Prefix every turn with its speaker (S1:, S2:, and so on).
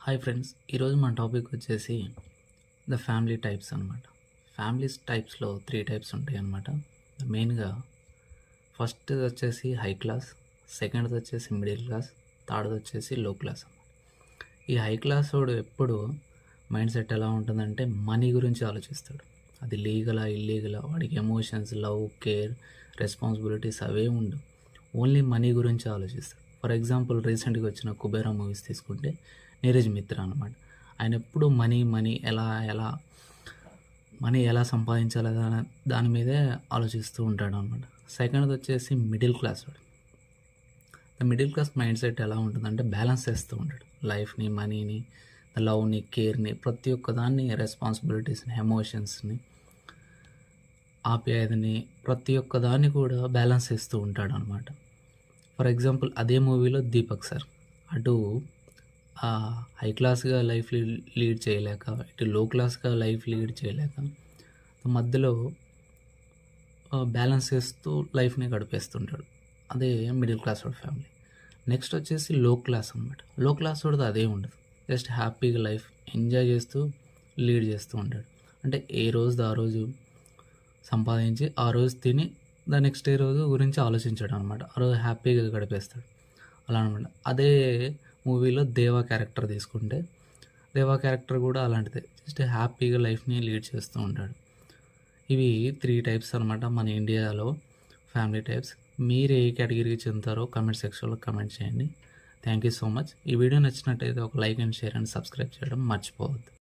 S1: Hi friends, ఈరోజు మన topic వచ్చేసి ద ఫ్యామిలీ టైప్స్ అనమాట. ఫ్యామిలీస్ టైప్స్లో 3 టైప్స్ ఉంటాయి అన్నమాట. మెయిన్గా ఫస్ట్‌ది వచ్చేసి హై క్లాస్, సెకండ్‌ది వచ్చేసి మిడిల్ క్లాస్, థర్డ్‌ది వచ్చేసి లో క్లాస్ అనమాట. ఈ హై క్లాసోడు ఎప్పుడు మైండ్ సెట్ ఎలా ఉంటుందంటే మనీ గురించి ఆలోచిస్తాడు. అది లీగలా, ఇల్లీగలా, వాడికి ఎమోషన్స్, లవ్, కేర్, రెస్పాన్సిబిలిటీస్ అవే ఉండవు. ఓన్లీ మనీ గురించి ఆలోచిస్తాడు. ఫర్ ఎగ్జాంపుల్ రీసెంట్‌గా వచ్చిన 'కుబేరా' మూవీస్ తీసుకుంటే నీరజ్ మిత్రా అనమాట. ఆయన ఎప్పుడు మనీ మనీ ఎలా సంపాదించాలి దాని మీదే ఆలోచిస్తూ ఉంటాడు అనమాట. సెకండ్‌ది వచ్చేసి మిడిల్ క్లాస్ వాడు. మిడిల్ క్లాస్ మైండ్ సెట్ ఎలా ఉంటుందంటే బ్యాలెన్స్ చేస్తూ ఉంటాడు. లైఫ్‌ని, మనీని, లవ్‌ని, కేర్‌ని, ప్రతి ఒక్క దాన్ని, రెస్పాన్సిబిలిటీస్‌ని, ఎమోషన్స్‌ని, ఆప్యాయతని, ప్రతి ఒక్క దాన్ని కూడా బ్యాలెన్స్ చేస్తూ ఉంటాడనమాట. ఫర్ ఎగ్జాంపుల్ అదే మూవీలో దీపక్ సార్ అటు హై క్లాస్‌గా లైఫ్ లీడ్ చేయలేక, ఇటు లో క్లాస్‌గా లైఫ్ లీడ్ చేయలేక మధ్యలో బ్యాలెన్స్ చేస్తూ లైఫ్‌ని గడిపేస్తుంటాడు. అదే మిడిల్ క్లాస్ వాడి ఫ్యామిలీ. నెక్స్ట్ వచ్చేసి లో క్లాస్ అనమాట. లో క్లాస్ వాడిది అదే ఉండదు. జస్ట్ హ్యాపీగా లైఫ్ ఎంజాయ్ చేస్తూ లీడ్ చేస్తూ ఉంటాడు. అంటే ఏ రోజుది ఆ రోజు సంపాదించి, ఆ రోజు తిని, నెక్స్ట్ డే రోజు గురించి ఆలోచించడం అనమాట. ఆ రోజు హ్యాపీగా గడిపేస్తాడు అలా అనమాట. అదే మూవీలో దేవా క్యారెక్టర్ తీసుకుంటే, దేవా క్యారెక్టర్ కూడా అలాంటిదే. జస్ట్ హ్యాపీగా లైఫ్‌ని లీడ్ చేస్తూ ఉంటాడు. ఇవి 3 టైప్స్ అనమాట మన ఇండియాలో ఫ్యామిలీ టైప్స్. మీరు ఏ కేటగిరీకి చెందుతారో కామెంట్ సెక్షన్‌లో కామెంట్ చేయండి. Thank you so much. ఈ వీడియో నచ్చినట్టయితే ఒక like and share and subscribe చేయడం మర్చిపోవద్దు.